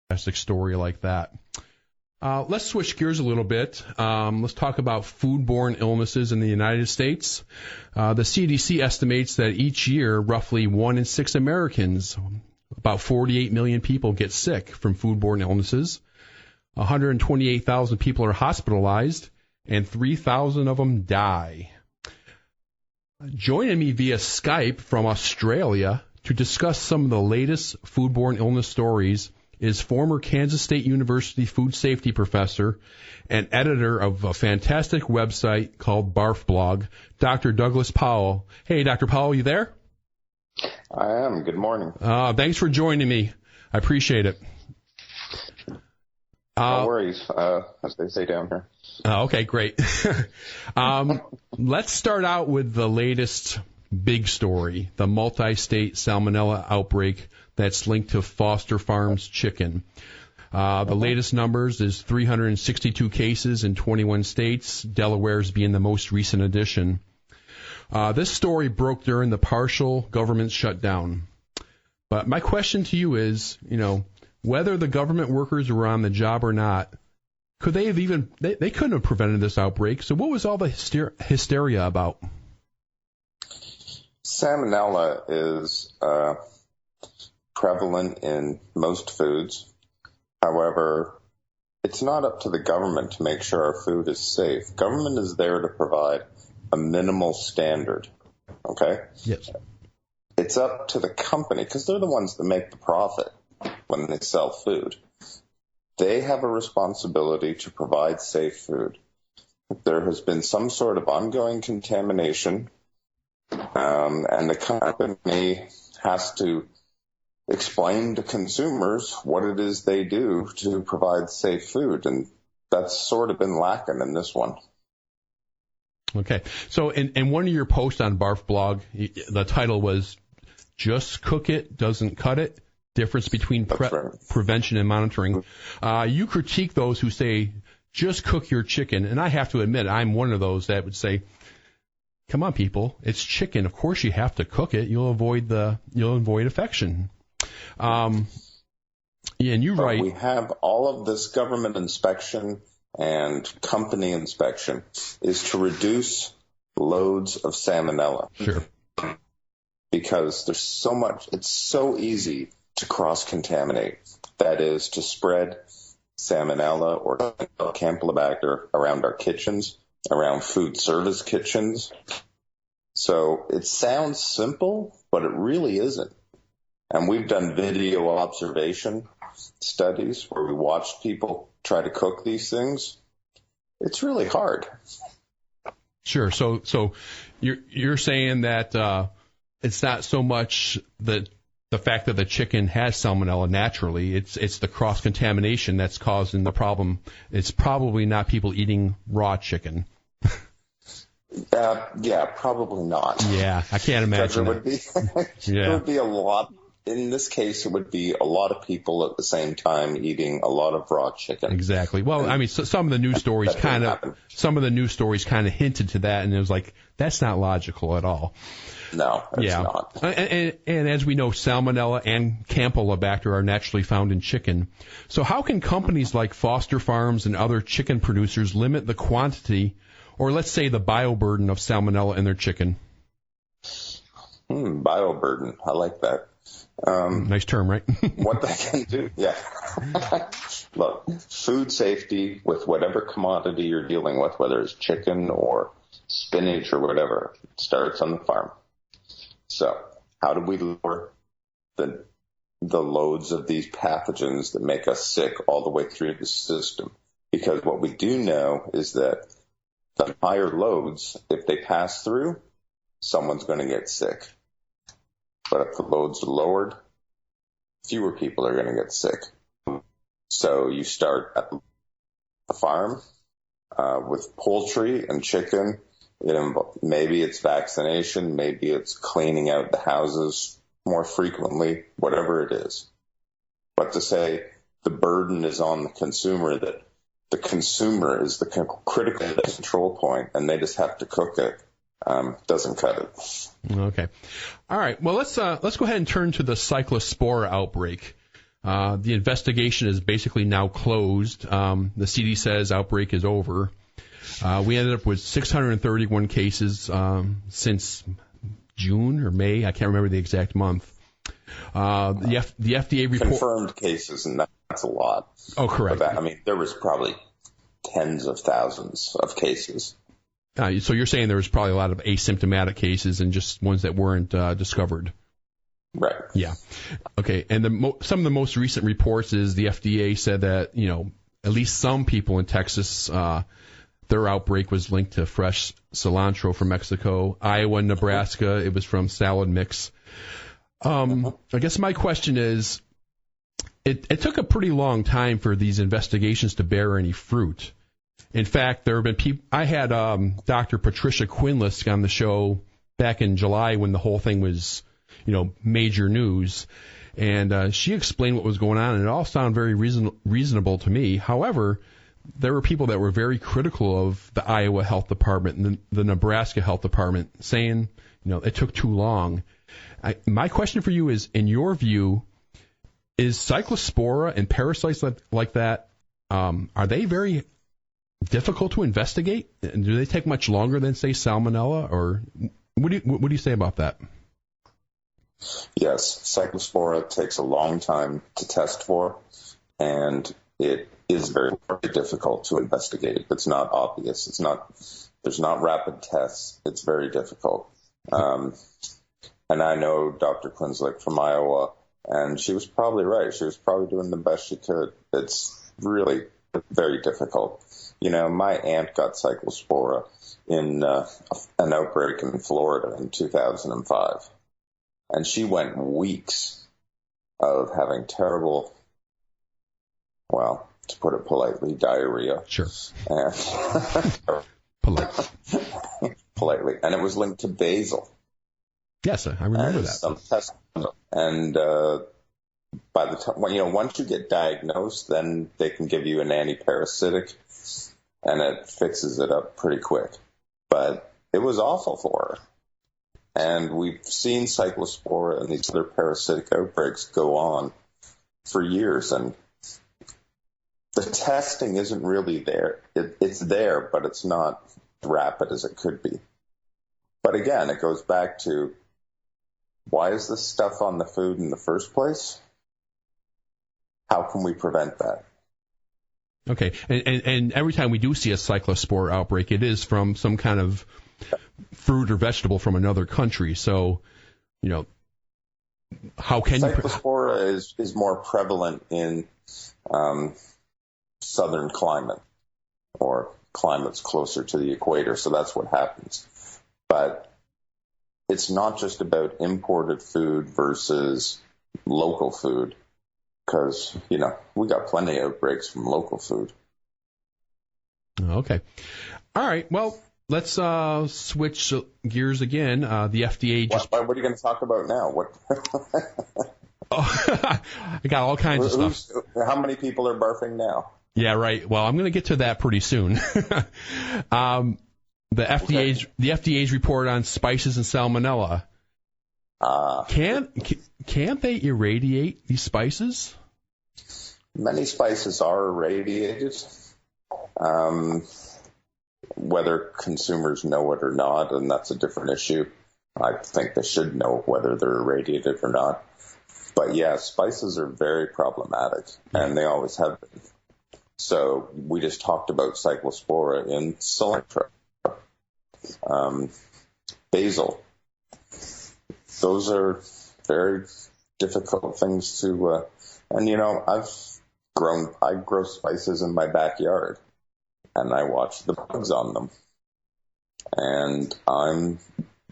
fantastic story like that. Let's switch gears a little bit. Let's talk about foodborne illnesses in the United States. The CDC estimates that each year, roughly 1 in 6 Americans, about 48 million people, get sick from foodborne illnesses. 128,000 people are hospitalized, and 3,000 of them die. Joining me via Skype from Australia to discuss some of the latest foodborne illness stories is former Kansas State University food safety professor and editor of a fantastic website called Barf Blog, Dr. Douglas Powell. Hey, Dr. Powell, you there? I am. Good morning. Thanks for joining me. I appreciate it. No worries, as they say down here. Okay, great. Let's start out with the latest big story, the multi-state Salmonella outbreak that's linked to Foster Farms chicken. The latest numbers is 362 cases in 21 states, Delaware's being the most recent addition. This story broke during the partial government shutdown. But my question to you is, whether the government workers were on the job or not, could they have they couldn't have prevented this outbreak. So what was all the hysteria about? Salmonella is prevalent in most foods. However, it's not up to the government to make sure our food is safe. Government is there to provide a minimal standard, okay? Yes. It's up to the company, because they're the ones that make the profit when they sell food. They have a responsibility to provide safe food. If there has been some sort of ongoing contamination, and the company has to explain to consumers what it is they do to provide safe food, and that's sort of been lacking in this one. Okay. So in one of your posts on Barf Blog, the title was "Just Cook It, Doesn't Cut It. Difference Between Prevention and Monitoring." You critique those who say, just cook your chicken. And I have to admit, I'm one of those that would say, come on, people, it's chicken. Of course you have to cook it. You'll avoid infection. And you write, we have all of this government inspection and company inspection is to reduce loads of salmonella. Sure. Because there's so much, it's so easy to cross-contaminate. That is, to spread salmonella or Campylobacter around our kitchens, around food service kitchens. So it sounds simple, but it really isn't. And we've done video observation studies where we watched people try to cook these things. It's really hard. Sure. So you're saying that it's not so much the fact that the chicken has salmonella naturally, it's the cross-contamination that's causing the problem. It's probably not people eating raw chicken. Yeah, probably not. Yeah, I can't imagine There would be a lot. In this case, it would be a lot of people at the same time eating a lot of raw chicken. Exactly. Well, I mean, some of the news stories kind of hinted to that, and it was like, that's not logical at all. No, it's not. And as we know, Salmonella and Campylobacter are naturally found in chicken. So how can companies like Foster Farms and other chicken producers limit the quantity, or let's say the bioburden of Salmonella in their chicken? Bioburden. I like that. Nice term, right? What they can do, yeah. Look, food safety with whatever commodity you're dealing with, whether it's chicken or spinach or whatever, it starts on the farm. So how do we lower the loads of these pathogens that make us sick all the way through the system? Because what we do know is that the higher loads, if they pass through, someone's going to get sick. But if the loads are lowered, fewer people are going to get sick. So you start at the farm with poultry and chicken. Maybe it's vaccination, maybe it's cleaning out the houses more frequently, whatever it is. But to say the burden is on the consumer, that the consumer is the critical control point and they just have to cook it, doesn't cut it. Okay. All right. Well, let's go ahead and turn to the cyclospora outbreak. The investigation is basically now closed. The CD says outbreak is over. We ended up with 631 cases since June or May. I can't remember the exact month. The FDA report... Confirmed cases, and that's a lot. Oh, correct. I mean, there was probably tens of thousands of cases. So you're saying there was probably a lot of asymptomatic cases and just ones that weren't discovered. Right. Yeah. Okay. And some of the most recent reports is the FDA said that, at least some people in Texas, their outbreak was linked to fresh cilantro from Mexico. Iowa and Nebraska, it was from salad mix. I guess my question is, it took a pretty long time for these investigations to bear any fruit. In fact, there have been people. I had Dr. Patricia Quinlisk on the show back in July when the whole thing was, major news, and she explained what was going on, and it all sounded very reasonable to me. However, there were people that were very critical of the Iowa Health Department and the Nebraska Health Department, saying, it took too long. My question for you is, in your view, is Cyclospora and parasites like that, are they very difficult to investigate? And do they take much longer than, say, Salmonella? Or what do you say about that? Yes, Cyclospora takes a long time to test for, and it is very, very difficult to investigate. It's not obvious. There's not rapid tests. It's very difficult. And I know Dr. Quinlisk from Iowa, and she was probably right. She was probably doing the best she could. It's really very difficult. My aunt got Cyclospora in an outbreak in Florida in 2005. And she went weeks of having terrible, well, to put it politely, diarrhea. Sure. And Politely. And it was linked to basil. Yes, I remember that. And by the time, once you get diagnosed, then they can give you an antiparasitic, and it fixes it up pretty quick. But it was awful for her. And we've seen Cyclospora and these other parasitic outbreaks go on for years, and the testing isn't really there. It's there, but it's not rapid as it could be. But again, it goes back to, why is this stuff on the food in the first place? How can we prevent that? Okay, and every time we do see a Cyclospora outbreak, it is from some kind of fruit or vegetable from another country. So, how can Cyclospora is more prevalent in southern climate or climates closer to the equator. So that's what happens. But it's not just about imported food versus local food, because, we got plenty of outbreaks from local food. Okay. All right. Well, let's switch gears again. The FDA just... What are you going to talk about now? What? I got all kinds of stuff. How many people are barfing now? Yeah, right. Well, I'm going to get to that pretty soon. The FDA's report on spices and salmonella. Can't they irradiate these spices? Many spices are irradiated. Whether consumers know it or not, and that's a different issue. I think they should know whether they're irradiated or not. But yeah, spices are very problematic, and they always have been. So we just talked about Cyclospora in cilantro, basil. Those are very difficult things to, I grow spices in my backyard, and I watch the bugs on them, and I'm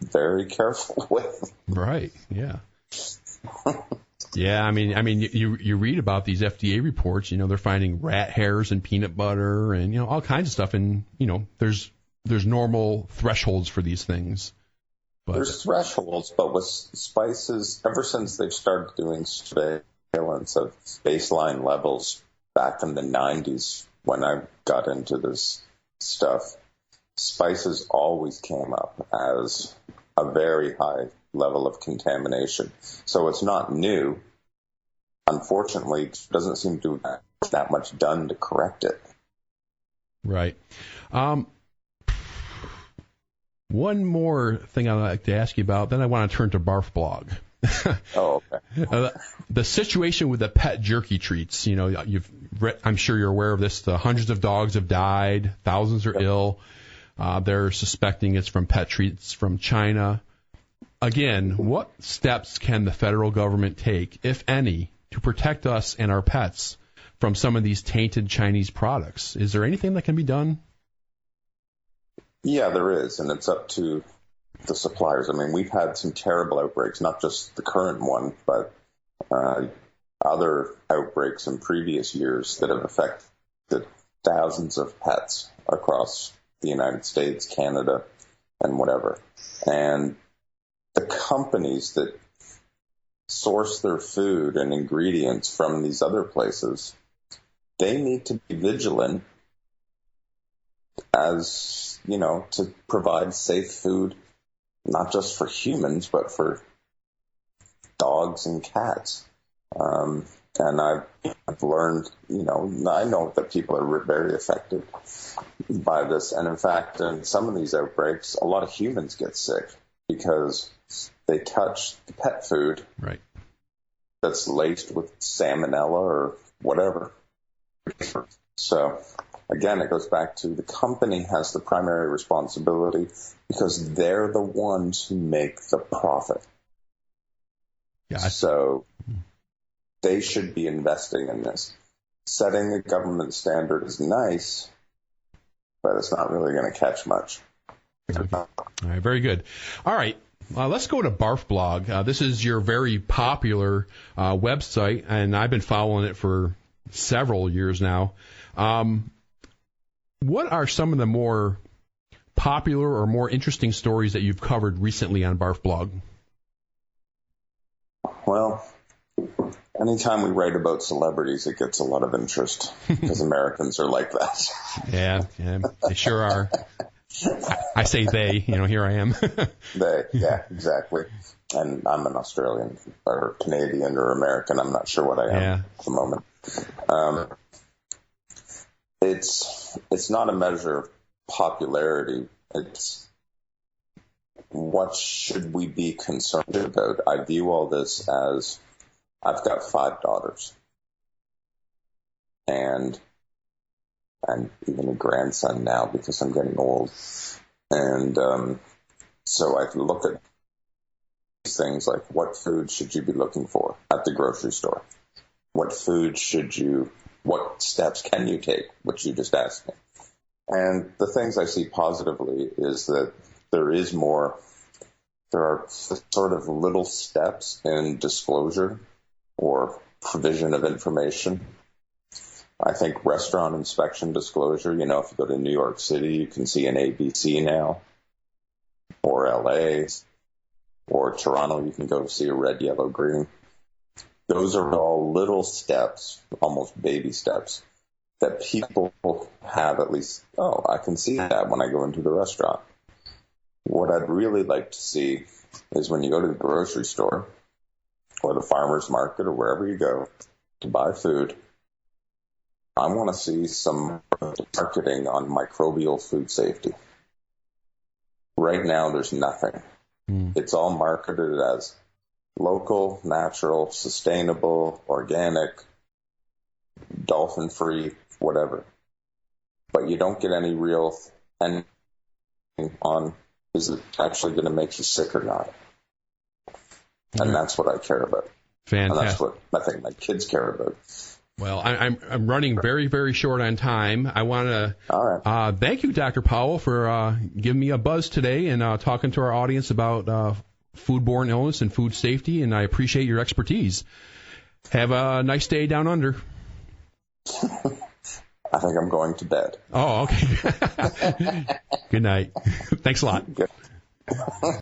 very careful with them. Right. Yeah. Yeah. I mean, you read about these FDA reports. They're finding rat hairs in peanut butter, and all kinds of stuff. And there's normal thresholds for these things. But there's thresholds, but with spices, ever since they've started doing surveillance of baseline levels back in the 90s, when I got into this stuff, spices always came up as a very high level of contamination. So it's not new, unfortunately, doesn't seem to have that much done to correct it. Right. One more thing I'd like to ask you about, then I want to turn to Barf Blog. Oh, okay. The situation with the pet jerky treats. I'm sure you're aware of this. The hundreds of dogs have died. Thousands are ill. They're suspecting it's from pet treats from China. Again, what steps can the federal government take, if any, to protect us and our pets from some of these tainted Chinese products? Is there anything that can be done? Yeah, there is, and it's up to the suppliers. I mean, we've had some terrible outbreaks, not just the current one, but other outbreaks in previous years that have affected thousands of pets across the United States, Canada, and whatever. And the companies that source their food and ingredients from these other places, they need to be vigilant as, to provide safe food, not just for humans, but for dogs and cats. And I've learned, I know that people are very affected by this. And in fact, in some of these outbreaks, a lot of humans get sick because they touch the pet food right. that's laced with salmonella or whatever. So again, it goes back to the company has the primary responsibility because they're the ones who make the profit. Yeah. So they should be investing in this. Setting a government standard is nice, but it's not really going to catch much. All right, very good. All right, let's go to Barf Blog. This is your very popular website, and I've been following it for several years now. What are some of the more popular or more interesting stories that you've covered recently on Barf Blog? Well, anytime we write about celebrities, it gets a lot of interest because Americans are like that. Yeah, they sure are. I say they, here I am. Yeah, exactly. And I'm an Australian or Canadian or American. I'm not sure what I am at the moment. It's not a measure of popularity. It's what should we be concerned about? I view all this as I've got 5 daughters and even a grandson now because I'm getting old. And so I can look at these things like what food should you be looking for at the grocery store? What steps can you take, which you just asked me? And the things I see positively is that there are sort of little steps in disclosure or provision of information. I think restaurant inspection disclosure, if you go to New York City, you can see an ABC now, or LA, or Toronto, you can go see a red, yellow, green. Those are all little steps, almost baby steps, that people have at least, I can see that when I go into the restaurant. What I'd really like to see is when you go to the grocery store or the farmer's market or wherever you go to buy food, I want to see some marketing on microbial food safety. Right now, there's nothing. It's all marketed as local, natural, sustainable, organic, dolphin-free, whatever. But you don't get any real anything on is it actually going to make you sick or not. And that's what I care about. Fantastic. And that's what I think my kids care about. Well, I'm running very, very short on time. I want to thank you, Dr. Powell, for giving me a buzz today and talking to our audience about foodborne illness and food safety, and I appreciate your expertise. Have a nice day down under. I think I'm going to bed. Oh, okay. Good night. Thanks a lot. Good.